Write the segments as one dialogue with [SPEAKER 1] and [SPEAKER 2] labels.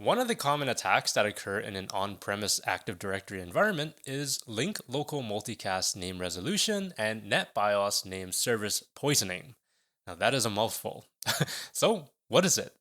[SPEAKER 1] One of the common attacks that occur in an on-premise Active Directory environment is link local multicast name resolution and NetBIOS name service poisoning. Now that is a mouthful. So, what is it?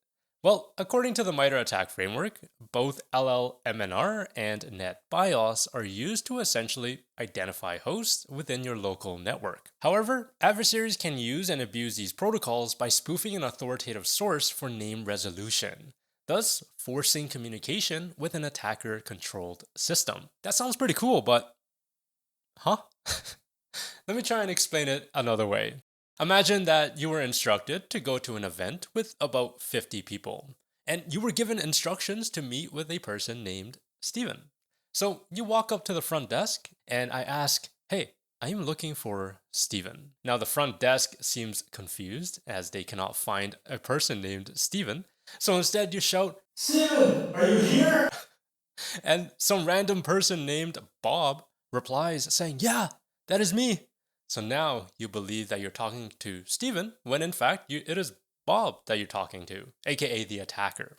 [SPEAKER 1] Well, according to the MITRE ATT&CK framework, both LLMNR and NetBIOS are used to essentially identify hosts within your local network. However, adversaries can use and abuse these protocols by spoofing an authoritative source for name resolution, thus forcing communication with an attacker controlled system. That sounds pretty cool, but huh? Let me try and explain it another way. Imagine that you were instructed to go to an event with about 50 people, and you were given instructions to meet with a person named Steven. So you walk up to the front desk, and I ask, "Hey, I am looking for Steven." Now, the front desk seems confused as they cannot find a person named Steven. So instead, you shout, "Steven, are you here?" And some random person named Bob replies saying, "Yeah, that is me." So now you believe that you're talking to Steven when in fact it is Bob that you're talking to, aka the attacker.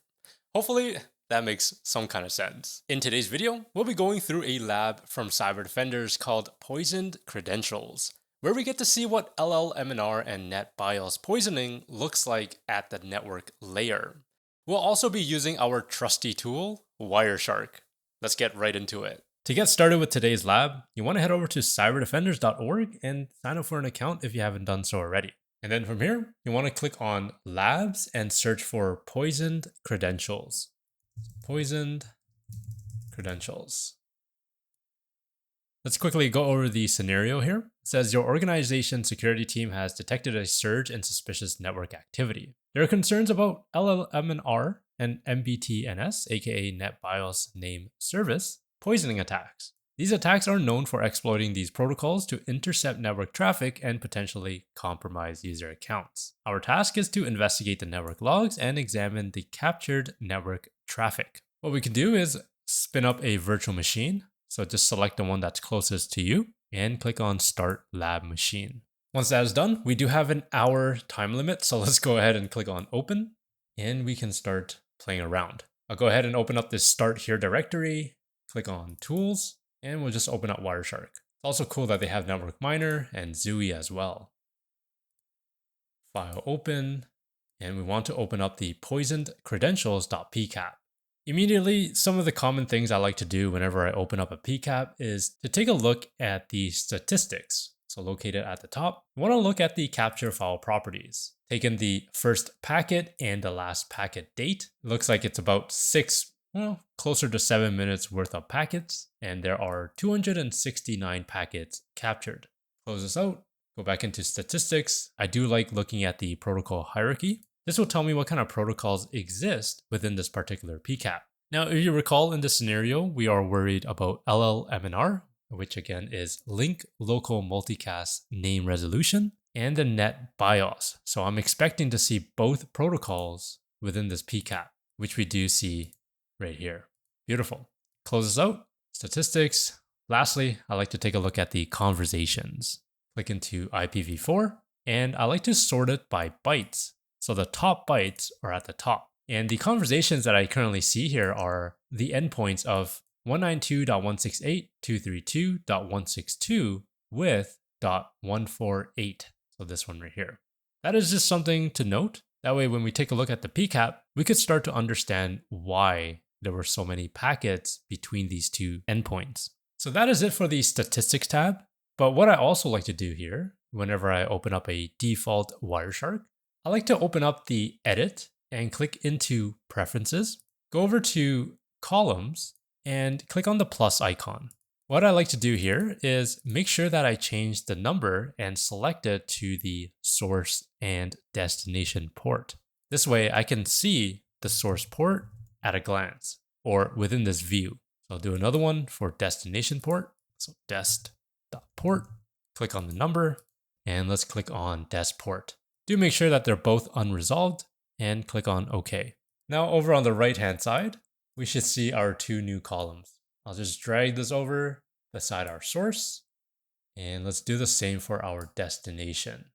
[SPEAKER 1] Hopefully that makes some kind of sense. In today's video, we'll be going through a lab from cyber defenders called Poisoned Credentials, where we get to see what LLMNR and NetBIOS poisoning looks like at the network layer. We'll also be using our trusty tool, Wireshark. Let's get right into it. To get started with today's lab, you want to head over to cyberdefenders.org and sign up for an account if you haven't done so already. And then from here, you want to click on Labs and search for Poisoned Credentials. Poisoned Credentials. Let's quickly go over the scenario here. It says your organization's security team has detected a surge in suspicious network activity. There are concerns about LLMNR and MBTNS, aka NetBIOS name service, poisoning attacks. These attacks are known for exploiting these protocols to intercept network traffic and potentially compromise user accounts. Our task is to investigate the network logs and examine the captured network traffic. What we can do is spin up a virtual machine. So just select the one that's closest to you and click on Start Lab Machine. Once that is done, we do have an hour time limit. So let's go ahead and click on Open and we can start playing around. I'll go ahead and open up this Start Here directory, click on Tools, and we'll just open up Wireshark. It's also cool that they have Network Miner and Zooey as well. File open, and we want to open up the poisoned credentials.pcap. Immediately, some of the common things I like to do whenever I open up a PCAP is to take a look at the statistics. So located at the top, you want to look at the capture file properties. Taking the first packet and the last packet date, it looks like it's about closer to 7 minutes worth of packets, and there are 269 packets captured. Close this out, go back into statistics. I do like looking at the protocol hierarchy. This will tell me what kind of protocols exist within this particular PCAP. Now, if you recall in this scenario, we are worried about LLMNR, which again is Link Local Multicast Name Resolution, and the NetBIOS. So I'm expecting to see both protocols within this PCAP, which we do see right here. Beautiful. Close this out. Statistics. Lastly, I like to take a look at the conversations. Click into IPv4, and I like to sort it by bytes. So the top bytes are at the top. And the conversations that I currently see here are the endpoints of 192.168.232.162 with .148. So this one right here. That is just something to note. That way, when we take a look at the PCAP, we could start to understand why there were so many packets between these two endpoints. So that is it for the statistics tab. But what I also like to do here, whenever I open up a default Wireshark, I like to open up the edit and click into preferences, go over to columns and click on the plus icon. What I like to do here is make sure that I change the number and select it to the source and destination port. This way I can see the source port at a glance or within this view. So I'll do another one for destination port. So dest.port, click on the number and let's click on dest port. Do make sure that they're both unresolved and click on OK. Now over on the right hand side, we should see our two new columns. I'll just drag this over beside our source and let's do the same for our destination.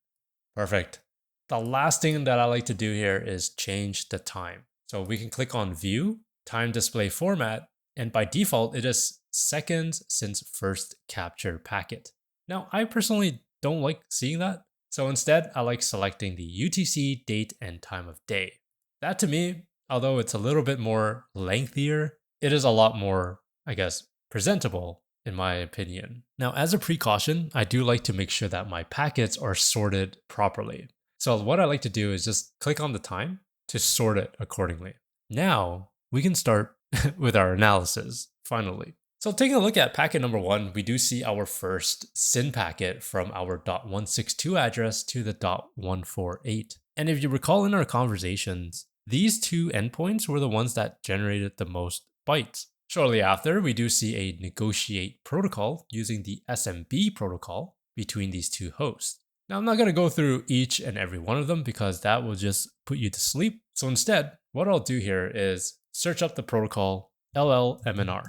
[SPEAKER 1] Perfect. The last thing that I like to do here is change the time. So we can click on view time display format, and by default, it is seconds since first capture packet. Now, I personally don't like seeing that, so instead, I like selecting the UTC date and time of day. That to me, although it's a little bit more lengthier, it is a lot more, I guess, presentable in my opinion. Now, as a precaution, I do like to make sure that my packets are sorted properly. So what I like to do is just click on the time to sort it accordingly. Now, we can start with our analysis, finally. So taking a look at packet number 1, we do see our first SYN packet from our .162 address to the .148. And if you recall in our conversations, these two endpoints were the ones that generated the most bytes. Shortly after, we do see a negotiate protocol using the SMB protocol between these two hosts. Now, I'm not going to go through each and every one of them because that will just put you to sleep. So instead, what I'll do here is search up the protocol LLMNR,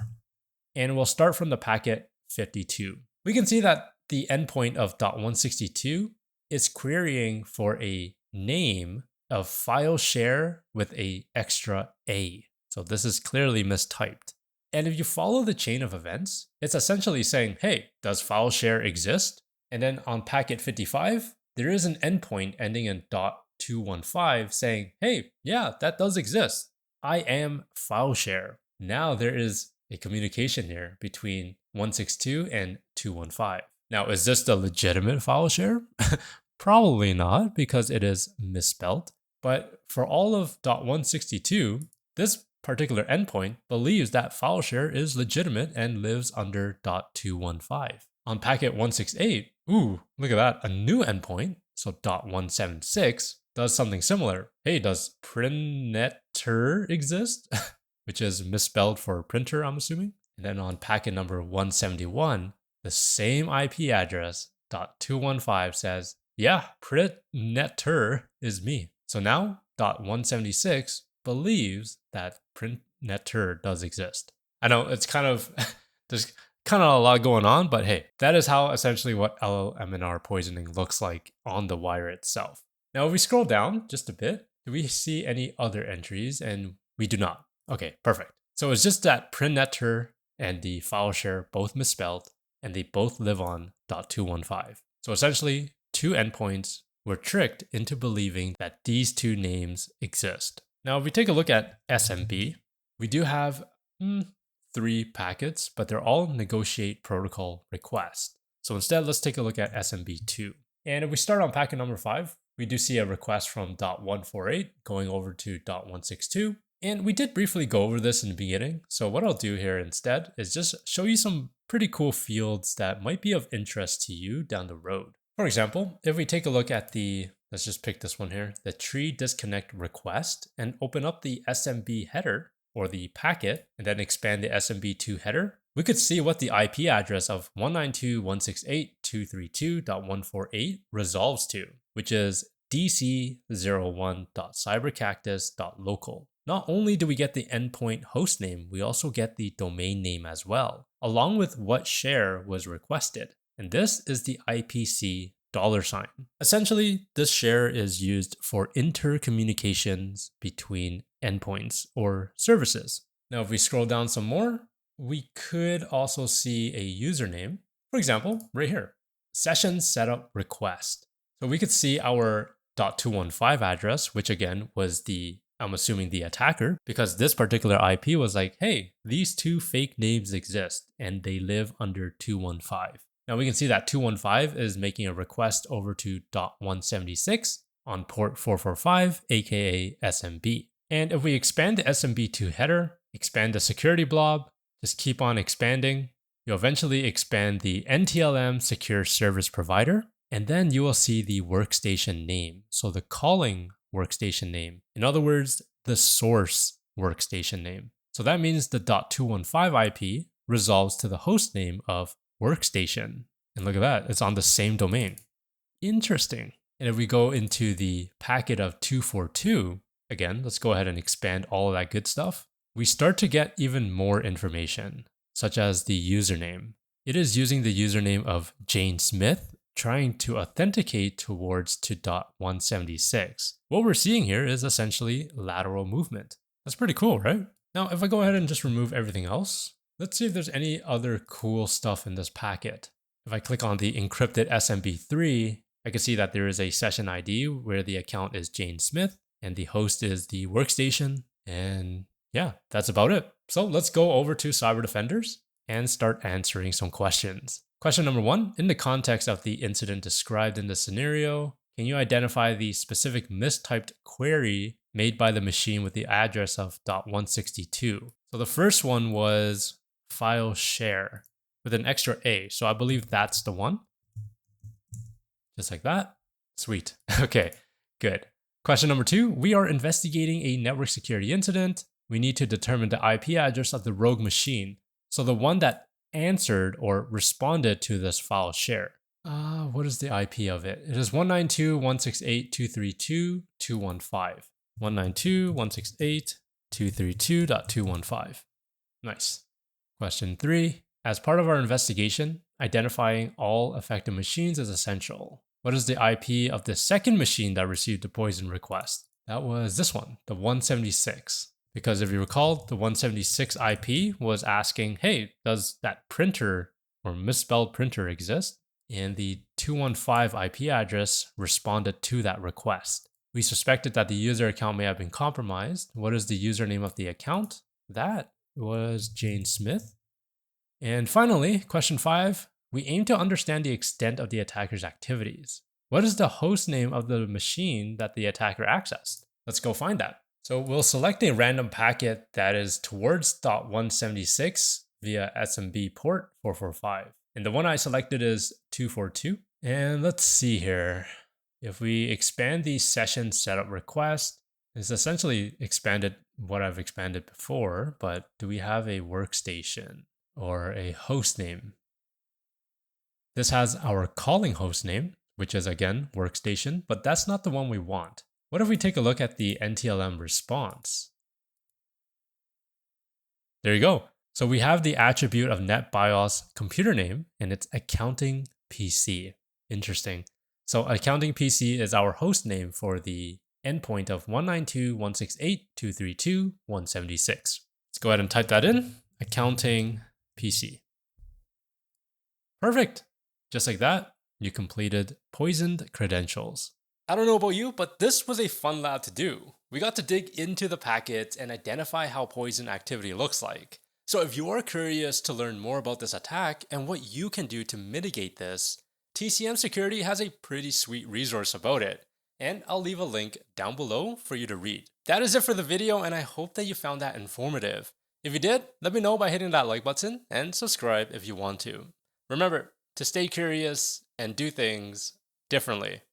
[SPEAKER 1] and we'll start from the packet 52. We can see that the endpoint of .162 is querying for a name of file share with a extra A. So this is clearly mistyped. And if you follow the chain of events, it's essentially saying, hey, does file share exist? And then on packet 55, there is an endpoint ending in .215 saying, hey, yeah, that does exist. I am file share. Now there is a communication here between 162 and 215. Now, is this the legitimate file share? Probably not, because it is misspelled. But for all of .162, this particular endpoint believes that file share is legitimate and lives under .215. On packet 168, ooh, look at that, a new endpoint, so .176, does something similar. Hey, does printer exist? Which is misspelled for printer, I'm assuming. And then on packet number 171, the same IP address, .215 says, yeah, printer is me. So now .176 believes that printer does exist. I know it's kind of, there's kind of a lot going on, but hey, that is how essentially what LLMNR poisoning looks like on the wire itself. Now, if we scroll down just a bit, do we see any other entries? And we do not. Okay, perfect. So it's just that printer and the file share both misspelled, and they both live on .215. So essentially, two endpoints were tricked into believing that these two names exist. Now, if we take a look at SMB, we do have 3 packets, but they're all negotiate protocol requests. So instead, let's take a look at SMB2. And if we start on packet number 5, we do see a request from .148 going over to .162. And we did briefly go over this in the beginning. So what I'll do here instead is just show you some pretty cool fields that might be of interest to you down the road. For example, if we take a look at let's just pick this one here, the tree disconnect request, and open up the SMB header or the packet, and then expand the SMB2 header, we could see what the IP address of 192.168.232.148 resolves to, which is dc01.cybercactus.local. Not only do we get the endpoint host name, we also get the domain name as well, along with what share was requested. And this is the IPC $. Essentially, this share is used for intercommunications between endpoints or services. Now, if we scroll down some more, we could also see a username. For example, right here, session setup request. So we could see our .215 address, which again was I'm assuming the attacker, because this particular IP was like, hey, these two fake names exist and they live under 215. Now we can see that 215 is making a request over to .176 on port 445, aka SMB. And if we expand the SMB2 header, expand the security blob, just keep on expanding, you'll eventually expand the NTLM secure service provider, and then you will see the workstation name. So the calling workstation name. In other words, the source workstation name. So that means the .215 IP resolves to the host name of workstation. And look at that, it's on the same domain. Interesting. And if we go into the packet of 242, again, let's go ahead and expand all of that good stuff. We start to get even more information, such as the username. It is using the username of Jane Smith, trying to authenticate towards to .176. What we're seeing here is essentially lateral movement. That's pretty cool, right? Now, if I go ahead and just remove everything else, let's see if there's any other cool stuff in this packet. If I click on the encrypted SMB3, I can see that there is a session ID where the account is Jane Smith and the host is the workstation. And yeah, that's about it. So let's go over to Cyber Defenders and start answering some questions. Question number 1, in the context of the incident described in the scenario, can you identify the specific mistyped query made by the machine with the address of .162? So the first one was file share with an extra A. So I believe that's the one. Just like that. Sweet. Okay, good. Question number 2, we are investigating a network security incident. We need to determine the IP address of the rogue machine. So the one that answered or responded to this file share. What is the IP of it? It is 192.168.232.215. 192.168.232.215. Nice. Question 3, as part of our investigation, identifying all affected machines is essential. What is the IP of the second machine that received the poison request? That was this one, the 176. Because if you recall, the 176 IP was asking, hey, does that printer or misspelled printer exist? And the 215 IP address responded to that request. We suspected that the user account may have been compromised. What is the username of the account? That was Jane Smith. And finally, question 5, we aim to understand the extent of the attacker's activities. What is the host name of the machine that the attacker accessed? Let's go find that. So we'll select a random packet that is towards .176 via SMB port 445. And the one I selected is 242. And let's see here. If we expand the session setup request, it's essentially expanded what I've expanded before, but do we have a workstation or a host name? This has our calling host name, which is again workstation, but that's not the one we want. What if we take a look at the NTLM response? There you go. So we have the attribute of NetBIOS computer name and it's accounting PC. Interesting. So accounting PC is our host name for the endpoint of 192.168.232.176. Let's go ahead and type that in. Accounting PC. Perfect. Just like that, you completed poisoned credentials. I don't know about you, but this was a fun lab to do. We got to dig into the packets and identify how poison activity looks like. So if you are curious to learn more about this attack and what you can do to mitigate this, TCM Security has a pretty sweet resource about it, and I'll leave a link down below for you to read. That is it for the video, and I hope that you found that informative. If you did, let me know by hitting that like button and subscribe if you want to. Remember to stay curious and do things differently.